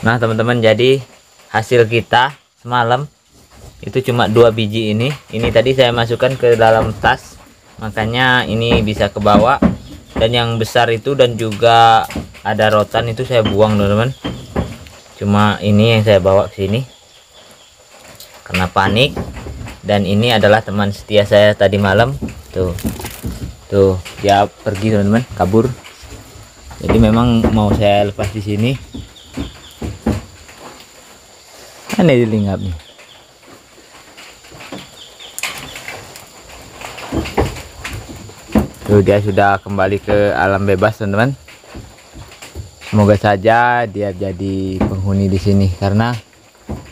Nah teman-teman, jadi hasil kita semalam itu cuma 2 biji ini. Ini tadi saya masukkan ke dalam tas, makanya ini bisa ke bawah. Dan yang besar itu dan juga ada rotan itu saya buang teman-teman. Cuma ini yang saya bawa ke sini karena panik. Dan ini adalah teman setia saya tadi malam. Tuh dia pergi teman-teman, kabur. Jadi memang mau saya lepas di sini. Aneh dilingap nih. Tuh dia sudah kembali ke alam bebas teman-teman. Semoga saja dia jadi penghuni di sini karena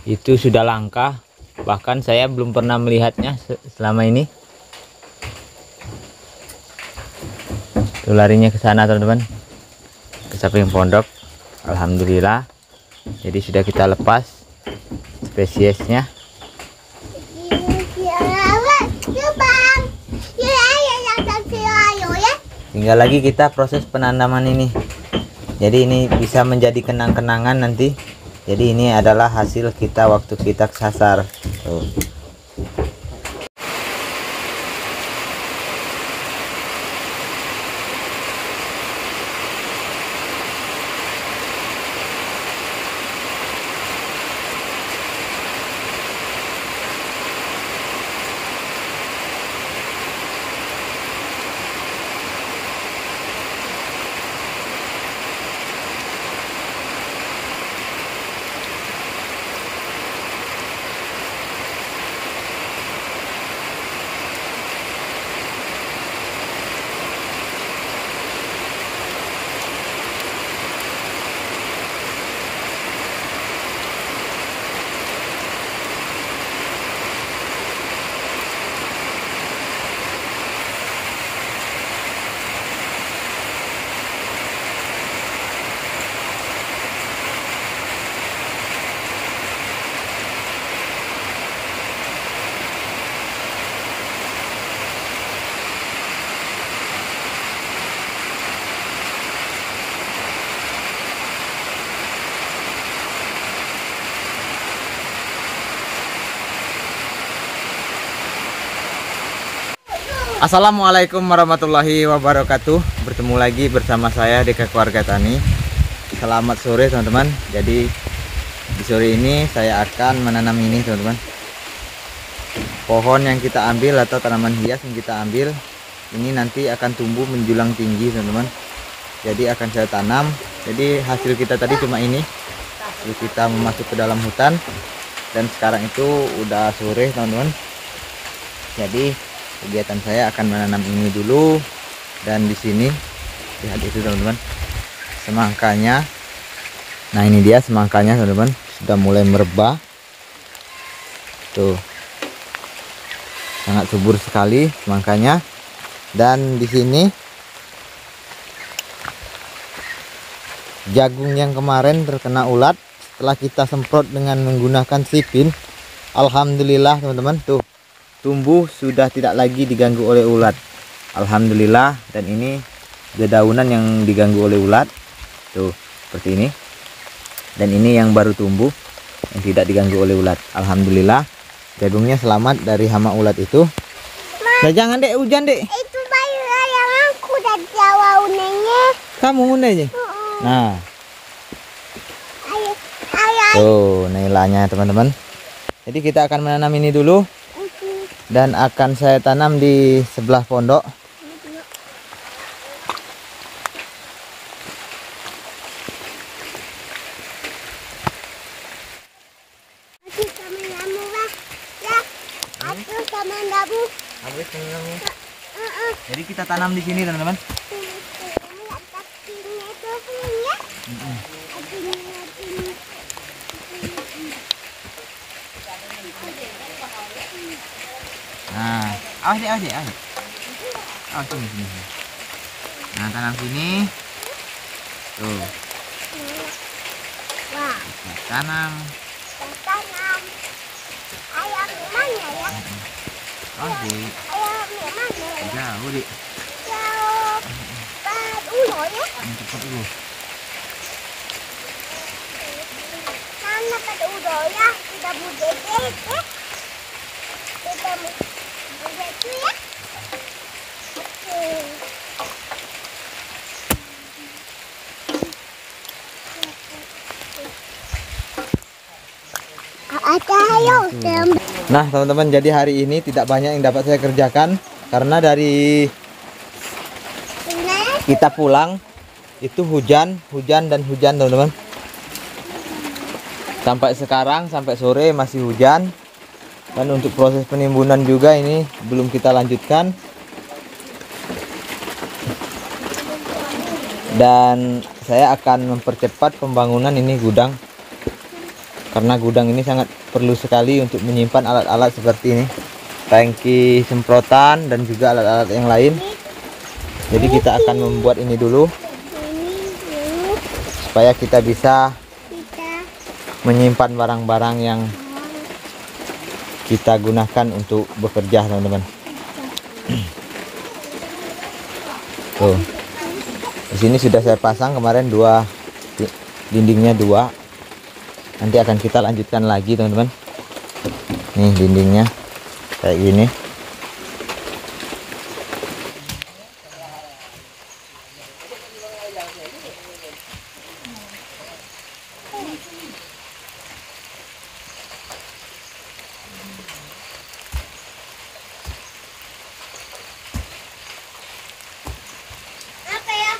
itu sudah langka. Bahkan saya belum pernah melihatnya selama ini. Tuh larinya ke sana teman-teman, ke samping pondok. Alhamdulillah. Jadi sudah kita lepas spesiesnya. Tinggal lagi kita proses penanaman ini. Jadi ini bisa menjadi kenang-kenangan nanti. Jadi ini adalah hasil kita waktu kita kesasar. Tuh. Assalamualaikum warahmatullahi wabarakatuh. Bertemu lagi bersama saya Deka Keluarga Tani. Selamat sore teman-teman. Jadi di sore ini saya akan menanam ini teman-teman. Pohon yang kita ambil atau tanaman hias yang kita ambil ini nanti akan tumbuh menjulang tinggi teman-teman. Jadi akan saya tanam. Jadi hasil kita tadi cuma ini. Lalu kita masuk ke dalam hutan. Dan sekarang itu udah sore teman-teman. Jadi kegiatan saya akan menanam ini dulu. Dan di sini lihat itu teman-teman, semangkanya. Nah ini dia semangkanya teman-teman, sudah mulai merebah. Tuh sangat subur sekali semangkanya. Dan di sini jagung yang kemarin terkena ulat, setelah kita semprot dengan menggunakan sipin, alhamdulillah teman-teman, tuh tumbuh sudah tidak lagi diganggu oleh ulat. Alhamdulillah. Dan ini dedaunan yang diganggu oleh ulat. Tuh seperti ini. Dan ini yang baru tumbuh yang tidak diganggu oleh ulat. Alhamdulillah. Jagungnya selamat dari hama ulat itu. Nah, jangan dek, hujan dek. Itu bayu yang aku dan Jawa unenya. Kamu unenya. Nah. Ayo. Tuh nilainya teman-teman. Jadi kita akan menanam ini dulu. Dan akan saya tanam di sebelah pondok. Jadi kita tanam di sini teman-teman. Nah, awas deh. Sini. Nah, tanam sini. Tuh. Wah. Kita tanam. Ayam mana ya? Oh, di. Ayam mana ya? Jauh, Dik. Jauh. Dulu ya. Cepat dulu. pada udah ya, kita mau dedek ya. Kita mau dedek tuh ya. Oke. Ayo, Nah teman-teman, jadi hari ini tidak banyak yang dapat saya kerjakan karena dari kita pulang itu hujan dan hujan teman-teman. Sampai sekarang, sampai sore masih hujan. Dan untuk proses penimbunan juga ini belum kita lanjutkan. Dan saya akan mempercepat pembangunan ini gudang, karena gudang ini sangat perlu sekali untuk menyimpan alat-alat seperti ini, tangki semprotan dan juga alat-alat yang lain. Jadi kita akan membuat ini dulu supaya kita bisa menyimpan barang-barang yang kita gunakan untuk bekerja teman-teman. Tuh, di sini sudah saya pasang kemarin dindingnya 2. Nanti akan kita lanjutkan lagi teman-teman. Nih dindingnya kayak gini. apa ya?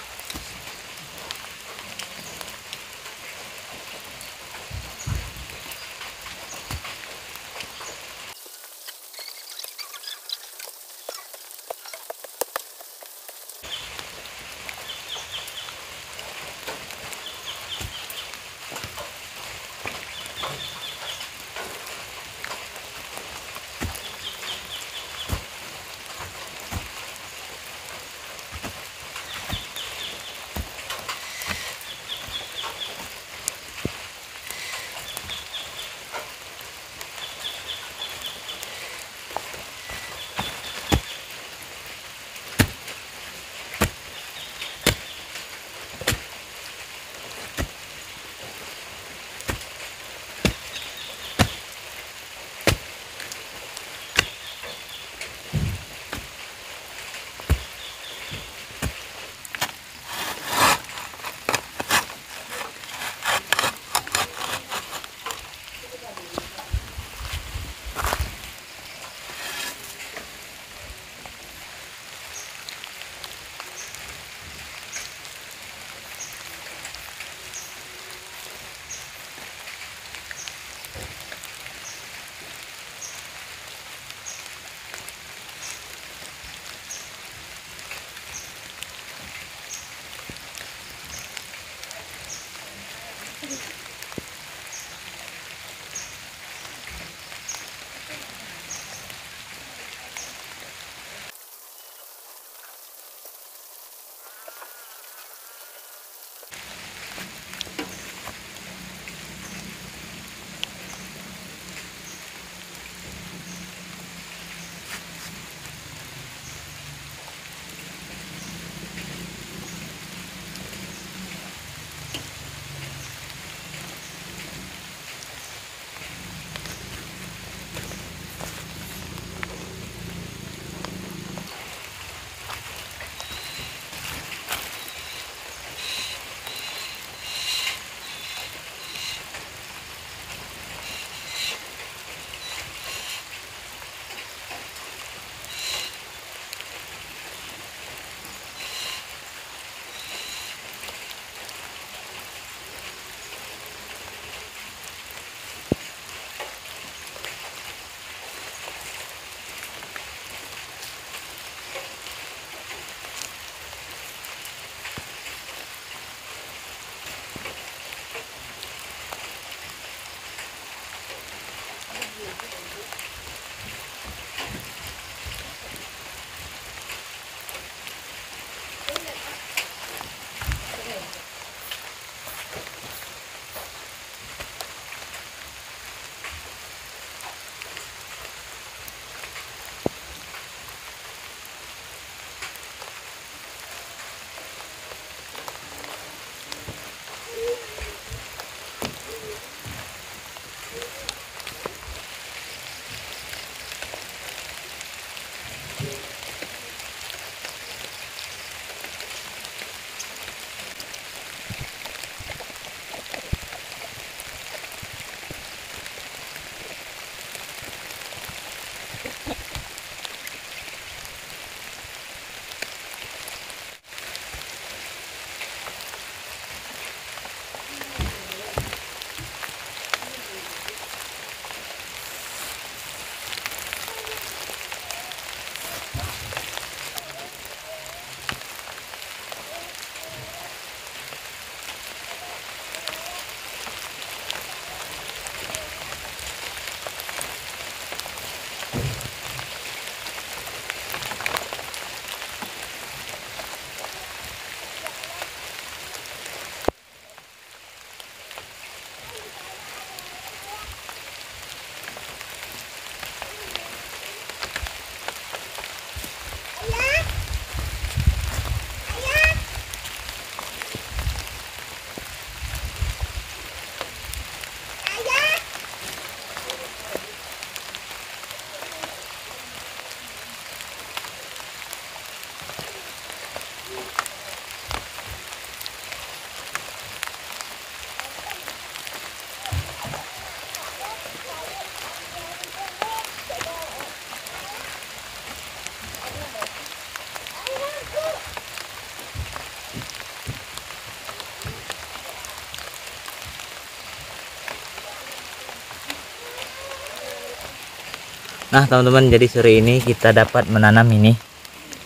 Nah teman-teman, jadi sore ini kita dapat menanam ini.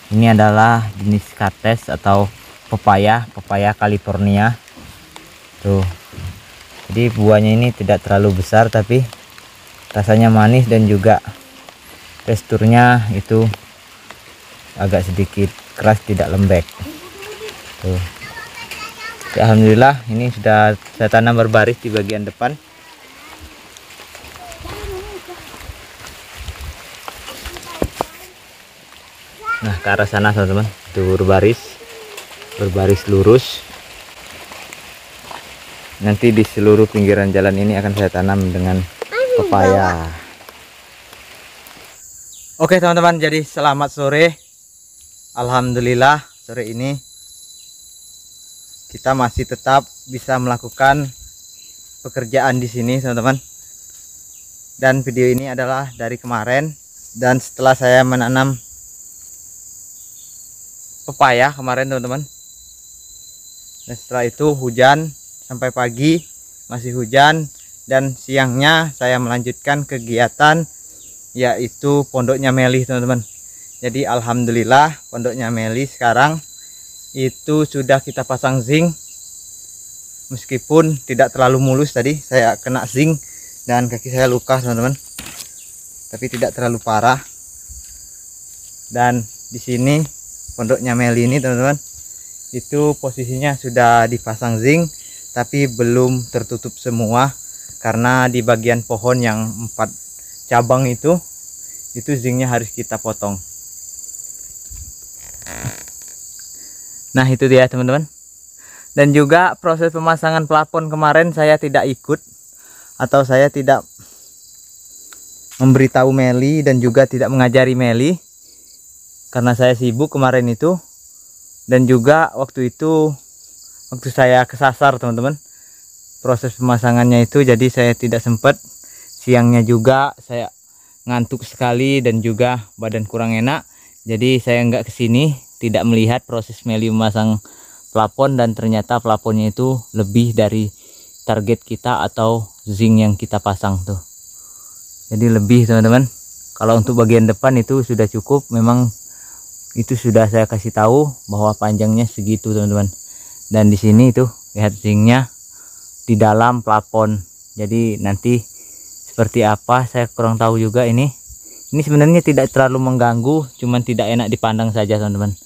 Ini adalah jenis kates atau pepaya California. Tuh. Jadi buahnya ini tidak terlalu besar tapi rasanya manis dan juga teksturnya itu agak sedikit keras, tidak lembek. Tuh. Alhamdulillah ini sudah saya tanam berbaris di bagian depan. Nah, ke arah sana teman-teman, itu berbaris lurus. Nanti di seluruh pinggiran jalan ini akan saya tanam dengan pepaya. Oke teman-teman, jadi selamat sore. Alhamdulillah sore ini kita masih tetap bisa melakukan pekerjaan di sini teman-teman. Dan video ini adalah dari kemarin, dan setelah saya menanam pepaya kemarin teman-teman, dan setelah itu hujan sampai pagi, masih hujan, dan siangnya saya melanjutkan kegiatan yaitu pondoknya Meli teman-teman. Jadi alhamdulillah pondoknya Meli sekarang itu sudah kita pasang zinc, meskipun tidak terlalu mulus. Tadi saya kena zinc dan kaki saya luka teman-teman, tapi tidak terlalu parah. Dan di sini pondoknya Meli ini teman-teman, itu posisinya sudah dipasang zinc tapi belum tertutup semua, karena di bagian pohon yang 4 cabang itu zincnya harus kita potong. Nah itu dia teman-teman. Dan juga proses pemasangan plafon kemarin saya tidak ikut, atau saya tidak memberitahu Meli dan juga tidak mengajari Meli, karena saya sibuk kemarin itu. Dan juga waktu saya kesasar teman-teman proses pemasangannya itu, jadi saya tidak sempat. Siangnya juga saya ngantuk sekali dan juga badan kurang enak, jadi saya nggak kesini, tidak melihat proses Meli memasang plafon. Dan ternyata plafonnya itu lebih dari target kita atau zinc yang kita pasang tuh, jadi lebih teman-teman. Kalau untuk bagian depan itu sudah cukup, memang itu sudah saya kasih tahu bahwa panjangnya segitu teman-teman. Dan di sini itu lihat zincnya di dalam plafon. Jadi nanti seperti apa saya kurang tahu juga. Ini sebenarnya tidak terlalu mengganggu, cuman tidak enak dipandang saja teman-teman.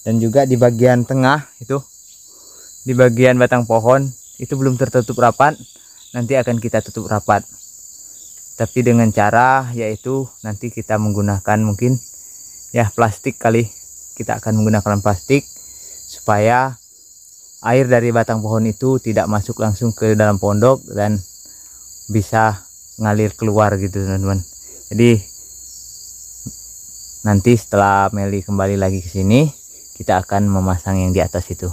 Dan juga di bagian tengah itu, di bagian batang pohon itu belum tertutup rapat, nanti akan kita tutup rapat, tapi dengan cara yaitu nanti kita menggunakan mungkin ya plastik kali. Kita akan menggunakan plastik supaya air dari batang pohon itu tidak masuk langsung ke dalam pondok dan bisa ngalir keluar gitu teman-teman. Jadi nanti setelah Meli kembali lagi ke sini, kita akan memasang yang di atas itu.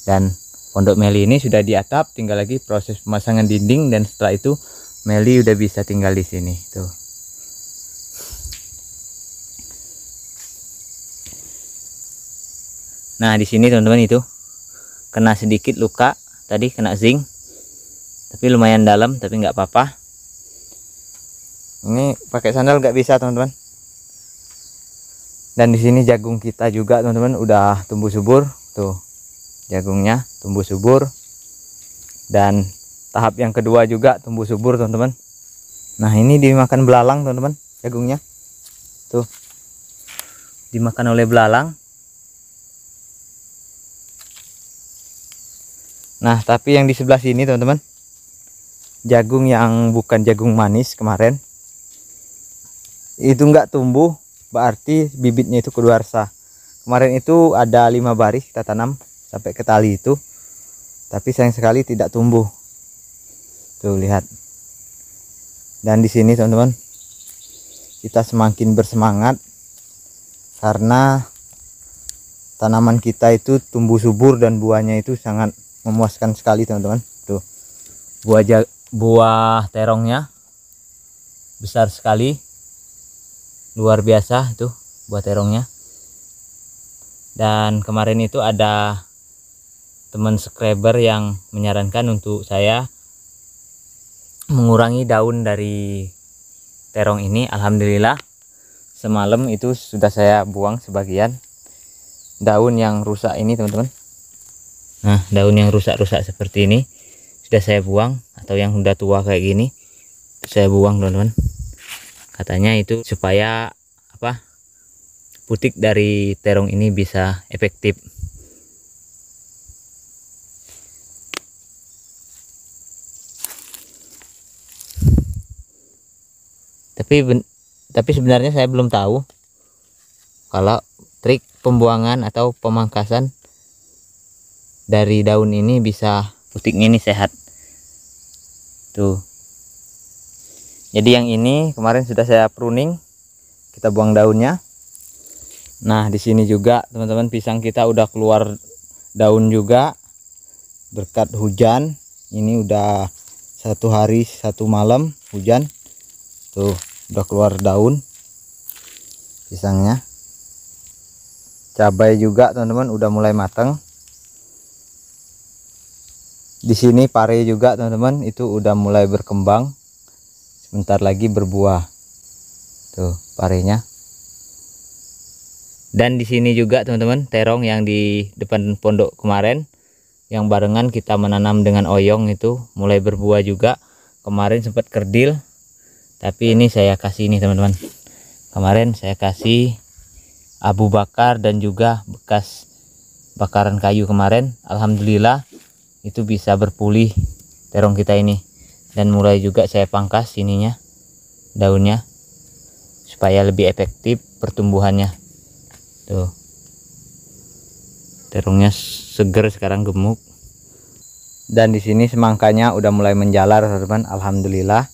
Dan pondok Meli ini sudah di atap, tinggal lagi proses pemasangan dinding, dan setelah itu Meli udah bisa tinggal di sini tuh. Nah di sini teman-teman itu kena sedikit luka, tadi kena zinc, tapi lumayan dalam, tapi nggak apa-apa. Ini pakai sandal nggak bisa teman-teman. Dan di sini jagung kita juga teman-teman udah tumbuh subur tuh, jagungnya tumbuh subur. Dan tahap yang kedua juga tumbuh subur teman-teman. Nah ini dimakan belalang teman-teman, jagungnya tuh dimakan oleh belalang. Nah tapi yang di sebelah sini teman-teman, jagung yang bukan jagung manis kemarin itu nggak tumbuh, berarti bibitnya itu keluarsa. Kemarin itu ada 5 baris kita tanam sampai ke tali itu, tapi sayang sekali tidak tumbuh tuh, lihat. Dan di sini teman-teman kita semakin bersemangat karena tanaman kita itu tumbuh subur dan buahnya itu sangat memuaskan sekali teman-teman. Tuh buah terongnya besar sekali, luar biasa itu buah terongnya. Dan kemarin itu ada teman subscriber yang menyarankan untuk saya mengurangi daun dari terong ini. Alhamdulillah semalam itu sudah saya buang sebagian daun yang rusak ini teman-teman. Nah, daun yang rusak-rusak seperti ini sudah saya buang, atau yang sudah tua kayak gini saya buang teman-teman. Katanya itu supaya apa, putik dari terong ini bisa efektif. Tapi sebenarnya saya belum tahu kalau trik pembuangan atau pemangkasan dari daun ini bisa putiknya ini sehat tuh. Jadi yang ini kemarin sudah saya pruning, kita buang daunnya. Nah, di sini juga teman-teman pisang kita udah keluar daun juga berkat hujan. Ini udah 1 hari 1 malam hujan, tuh udah keluar daun pisangnya. Cabai juga teman-teman udah mulai matang. Di sini pare juga teman-teman itu udah mulai berkembang, sebentar lagi berbuah tuh parenya. Dan di sini juga teman-teman terong yang di depan pondok kemarin yang barengan kita menanam dengan oyong itu mulai berbuah juga. Kemarin sempat kerdil, tapi ini saya kasih ini teman-teman, kemarin saya kasih abu bakar dan juga bekas bakaran kayu kemarin. Alhamdulillah itu bisa berpulih terong kita ini, dan mulai juga saya pangkas ininya daunnya supaya lebih efektif pertumbuhannya. Tuh terongnya seger sekarang, gemuk. Dan di sini semangkanya udah mulai menjalar teman-teman. Alhamdulillah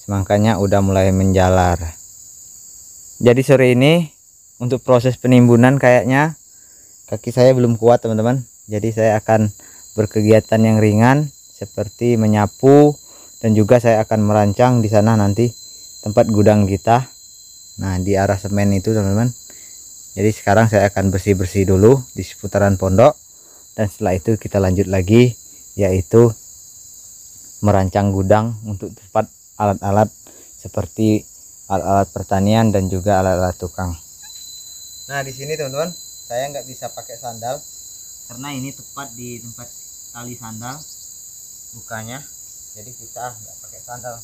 semangkanya udah mulai menjalar. Jadi sore ini untuk proses penimbunan kayaknya kaki saya belum kuat teman-teman. Jadi saya akan berkegiatan yang ringan seperti menyapu, dan juga saya akan merancang di sana nanti tempat gudang kita. Nah, di arah semen itu teman-teman. Jadi sekarang saya akan bersih-bersih dulu di seputaran pondok, dan setelah itu kita lanjut lagi, yaitu merancang gudang untuk tempat alat-alat seperti alat-alat pertanian dan juga alat-alat tukang. Nah, di sini teman-teman saya nggak bisa pakai sandal karena ini tepat di tempat tali sandal bukanya, jadi kita nggak pakai sandal.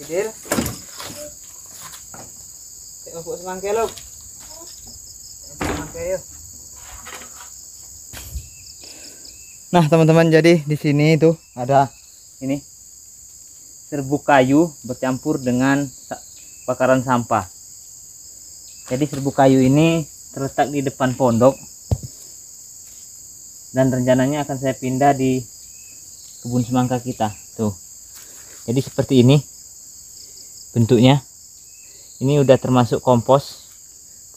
Dir. Tengok semangka lo. Semangka yuk. Nah, teman-teman, jadi di sini tuh ada ini serbuk kayu bercampur dengan bakaran sampah. Jadi serbuk kayu ini terletak di depan pondok dan rencananya akan saya pindah di kebun semangka kita. Tuh. Jadi seperti ini bentuknya. Ini udah termasuk kompos.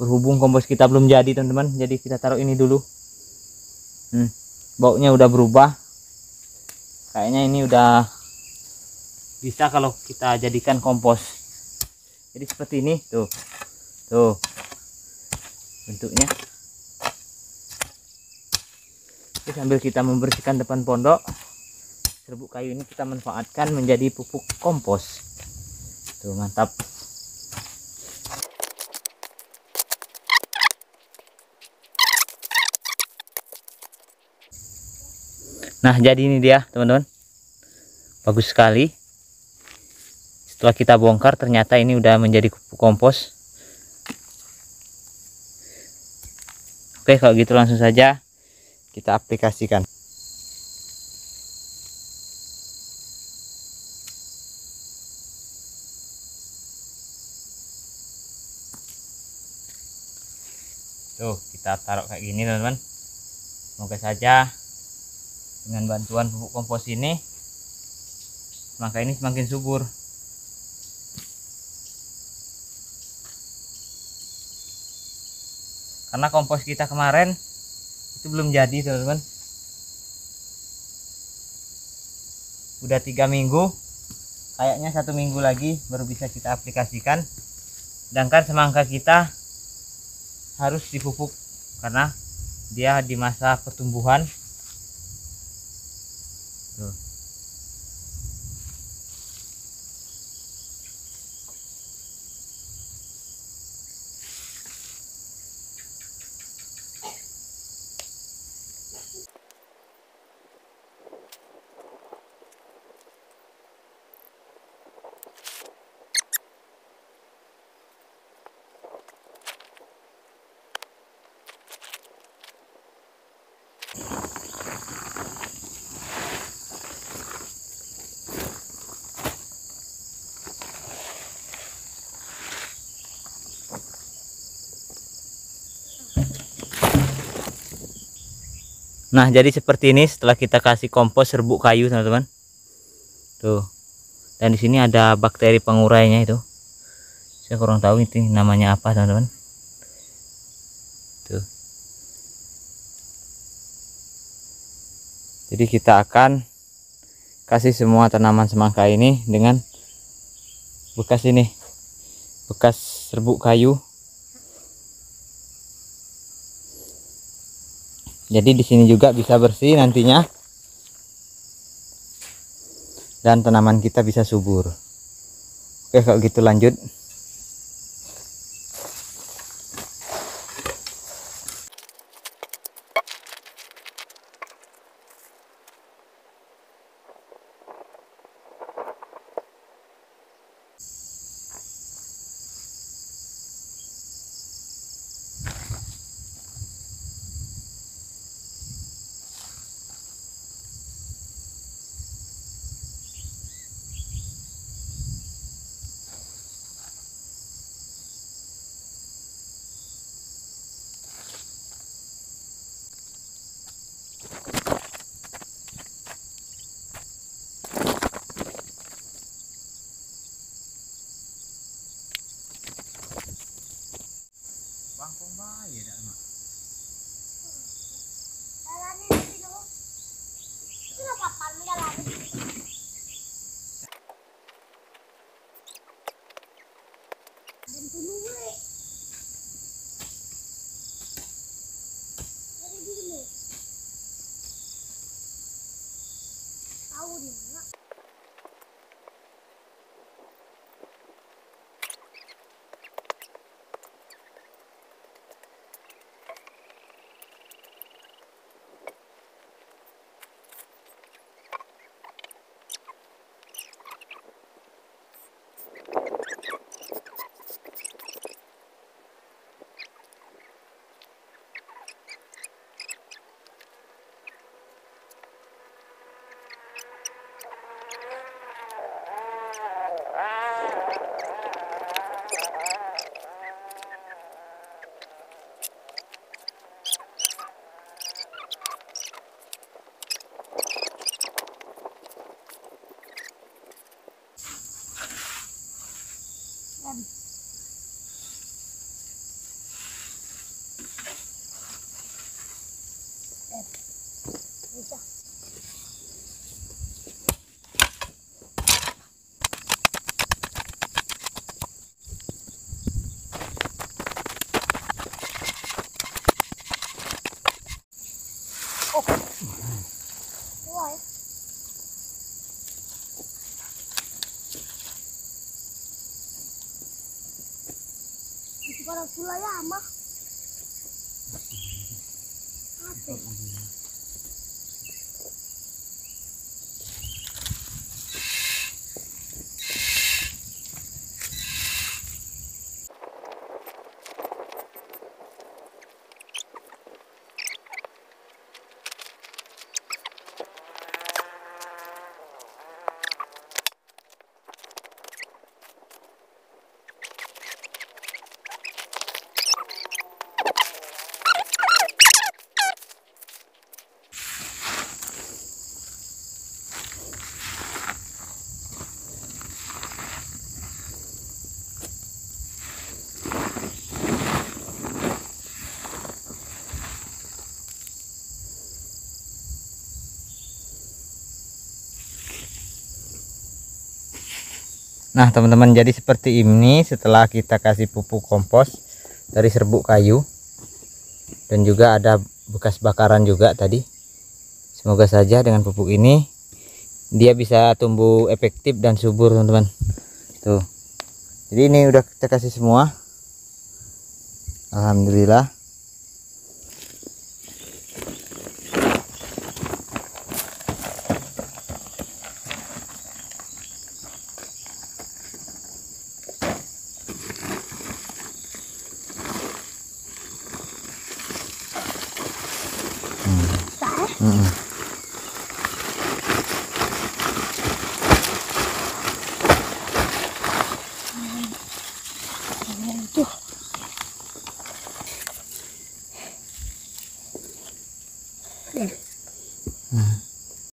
Berhubung kompos kita belum jadi, teman-teman, jadi kita taruh ini dulu. Baunya udah berubah. Kayaknya ini udah bisa kalau kita jadikan kompos. Jadi seperti ini tuh. Tuh. Bentuknya. Jadi sambil kita membersihkan depan pondok, serbuk kayu ini kita manfaatkan menjadi pupuk kompos. Tuh, mantap. Nah, jadi ini dia, teman-teman. Bagus sekali. Setelah kita bongkar, ternyata ini udah menjadi pupuk kompos. Oke, kalau gitu langsung saja kita aplikasikan. Tuh, kita taruh kayak gini, teman-teman. Semoga saja dengan bantuan pupuk kompos ini, maka ini semakin subur. Karena kompos kita kemarin itu belum jadi, teman-teman. Udah 3 minggu, kayaknya 1 minggu lagi baru bisa kita aplikasikan. Sedangkan semangka kita harus dipupuk karena dia di masa pertumbuhan. Tuh. Nah, jadi seperti ini setelah kita kasih kompos serbuk kayu, teman-teman. Tuh. Dan di sini ada bakteri pengurainya itu. Saya kurang tahu itu namanya apa, teman-teman. Tuh. Jadi kita akan kasih semua tanaman semangka ini dengan bekas ini. Bekas serbuk kayu. Jadi di sini juga bisa bersih nantinya. Dan tanaman kita bisa subur. Oke, kalau gitu lanjut. para pula ya mah. Apa? Nah teman-teman, jadi seperti ini setelah kita kasih pupuk kompos dari serbuk kayu, dan juga ada bekas bakaran juga tadi. Semoga saja dengan pupuk ini dia bisa tumbuh efektif dan subur teman-teman. Tuh, jadi ini udah kita kasih semua, alhamdulillah.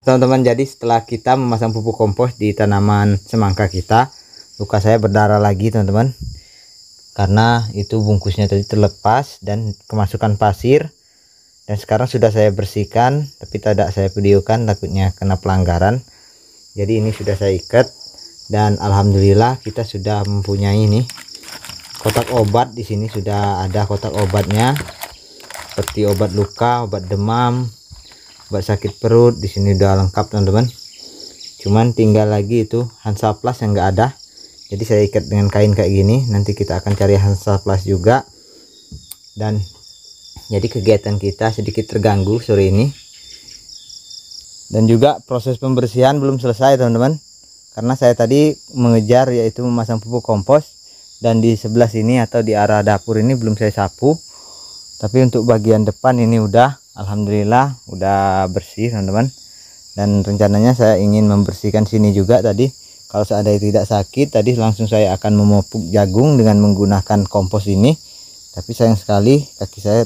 Teman-teman, jadi setelah kita memasang pupuk kompos di tanaman semangka kita, luka saya berdarah lagi teman-teman, karena itu bungkusnya tadi terlepas dan kemasukan pasir. Dan sekarang sudah saya bersihkan, tapi tidak saya videokan takutnya kena pelanggaran. Jadi ini sudah saya ikat, dan alhamdulillah kita sudah mempunyai ini kotak obat. Di sini sudah ada kotak obatnya, seperti obat luka, obat demam, obat sakit perut. Di sini udah lengkap teman-teman. Cuman tinggal lagi itu Hansaplast yang enggak ada. Jadi saya ikat dengan kain kayak gini. Nanti kita akan cari Hansaplast juga. Dan jadi kegiatan kita sedikit terganggu sore ini. Dan juga proses pembersihan belum selesai teman-teman, karena saya tadi mengejar yaitu memasang pupuk kompos. Dan di sebelah sini atau di arah dapur ini belum saya sapu, tapi untuk bagian depan ini udah, alhamdulillah udah bersih teman-teman. Dan rencananya saya ingin membersihkan sini juga tadi. Kalau seandainya tidak sakit, tadi langsung saya akan memupuk jagung dengan menggunakan kompos ini. Tapi sayang sekali kaki saya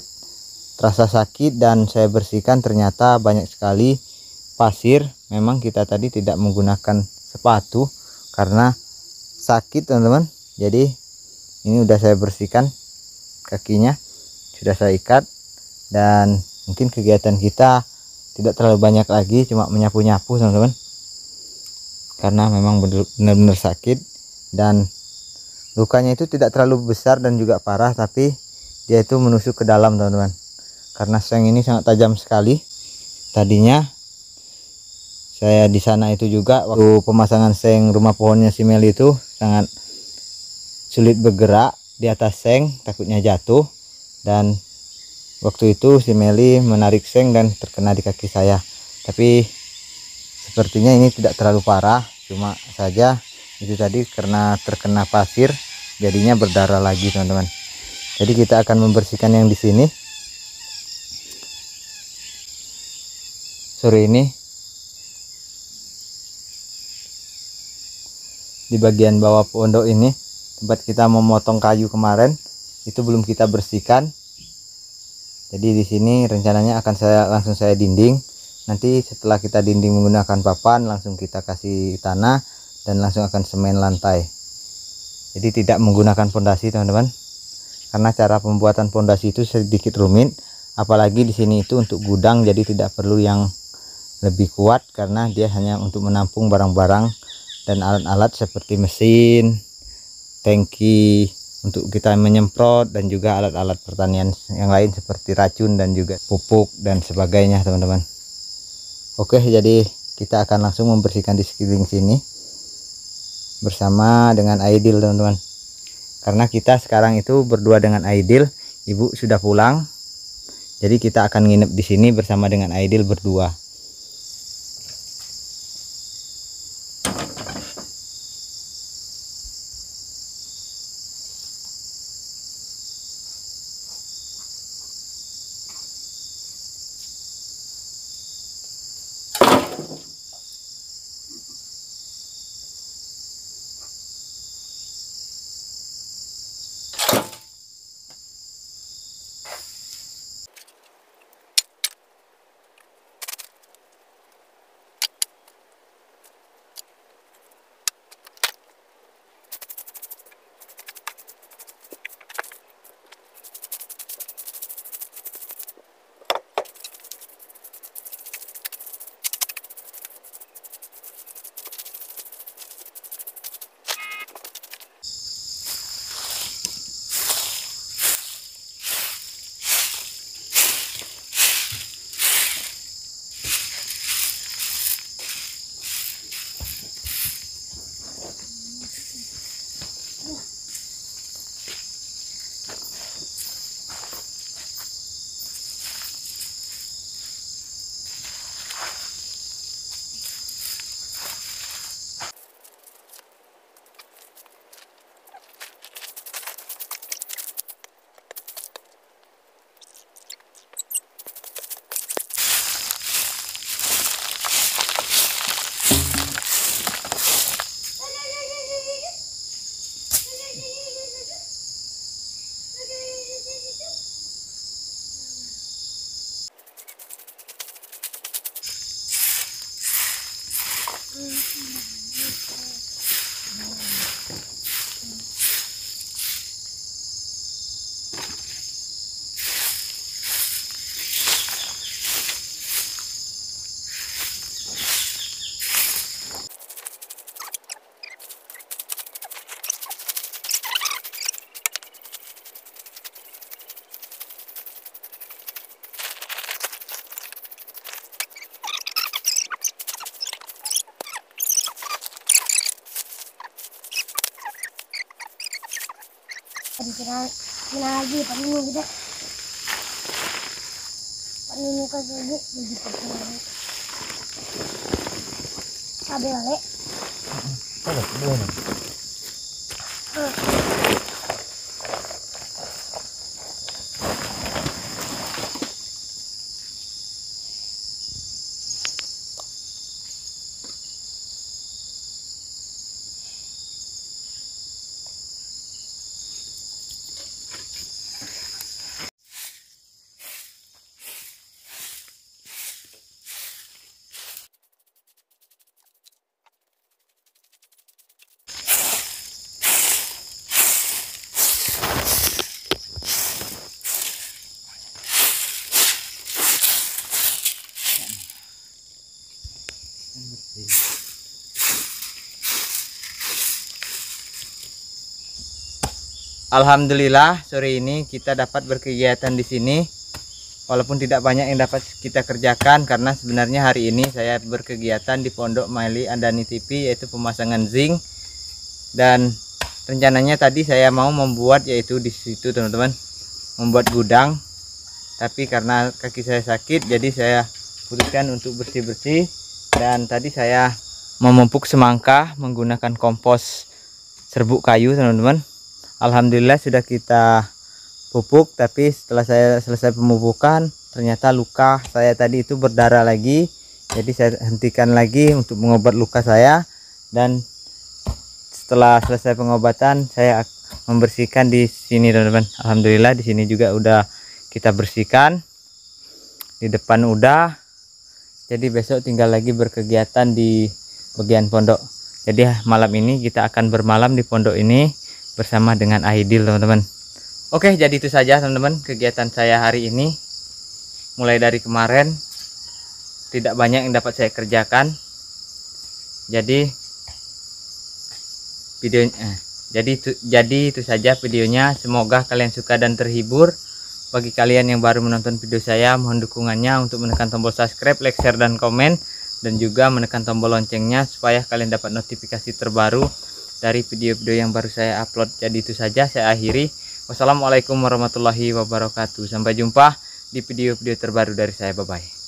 terasa sakit, dan saya bersihkan ternyata banyak sekali pasir. Memang kita tadi tidak menggunakan sepatu karena sakit teman-teman. Jadi ini udah saya bersihkan kakinya, sudah saya ikat. Dan mungkin kegiatan kita tidak terlalu banyak lagi, cuma menyapu-nyapu teman-teman, karena memang benar-benar sakit. Dan lukanya itu tidak terlalu besar dan juga parah, tapi dia itu menusuk ke dalam teman-teman, karena seng ini sangat tajam sekali. Tadinya saya di sana itu juga waktu pemasangan seng rumah pohonnya si Meli itu sangat sulit bergerak di atas seng, takutnya jatuh. Dan waktu itu si Meli menarik seng dan terkena di kaki saya. Tapi sepertinya ini tidak terlalu parah, cuma saja itu tadi karena terkena pasir jadinya berdarah lagi teman-teman. Jadi kita akan membersihkan yang di sini sore ini. Di bagian bawah pondok ini tempat kita memotong kayu kemarin itu belum kita bersihkan. Jadi di sini rencananya akan langsung saya dinding. Nanti setelah kita dinding menggunakan papan, langsung kita kasih tanah dan langsung akan semen lantai. Jadi tidak menggunakan pondasi teman-teman, karena cara pembuatan pondasi itu sedikit rumit. Apalagi di sini itu untuk gudang, jadi tidak perlu yang lebih kuat, karena dia hanya untuk menampung barang-barang dan alat-alat seperti mesin, tangki untuk kita menyemprot, dan juga alat-alat pertanian yang lain seperti racun dan juga pupuk dan sebagainya teman-teman. Oke, jadi kita akan langsung membersihkan di sekeliling sini bersama dengan Aidil teman-teman. karena kita sekarang itu berdua dengan Aidil. Ibu sudah pulang, jadi kita akan nginep di sini bersama dengan Aidil berdua. Kena lagi paninu kita. Paninu ka lagi begitu. Sabi lagi. Ada buah. Alhamdulillah sore ini kita dapat berkegiatan di sini. Walaupun tidak banyak yang dapat kita kerjakan karena sebenarnya hari ini saya berkegiatan di Pondok Maili Andani TV, yaitu pemasangan zinc. Dan rencananya tadi saya mau membuat, yaitu di situ teman-teman, membuat gudang. Tapi karena kaki saya sakit, jadi saya putuskan untuk bersih-bersih. Dan tadi saya memupuk semangka menggunakan kompos serbuk kayu teman-teman. Alhamdulillah sudah kita pupuk, tapi setelah saya selesai pemupukan ternyata luka saya tadi itu berdarah lagi. Jadi saya hentikan lagi untuk mengobat luka saya, dan setelah selesai pengobatan saya membersihkan di sini teman-teman. Alhamdulillah di sini juga udah kita bersihkan, di depan udah. Jadi besok tinggal lagi berkegiatan di bagian pondok. Jadi malam ini kita akan bermalam di pondok ini bersama dengan Aidil teman-teman. Oke, jadi itu saja teman-teman kegiatan saya hari ini. Mulai dari kemarin tidak banyak yang dapat saya kerjakan. Jadi videonya jadi itu saja videonya. Semoga kalian suka dan terhibur. Bagi kalian yang baru menonton video saya, mohon dukungannya untuk menekan tombol subscribe, like, share, dan komen, dan juga menekan tombol loncengnya supaya kalian dapat notifikasi terbaru dari video-video yang baru saya upload. Jadi itu saja saya akhiri. Wassalamualaikum warahmatullahi wabarakatuh. Sampai jumpa di video-video terbaru dari saya. Bye bye.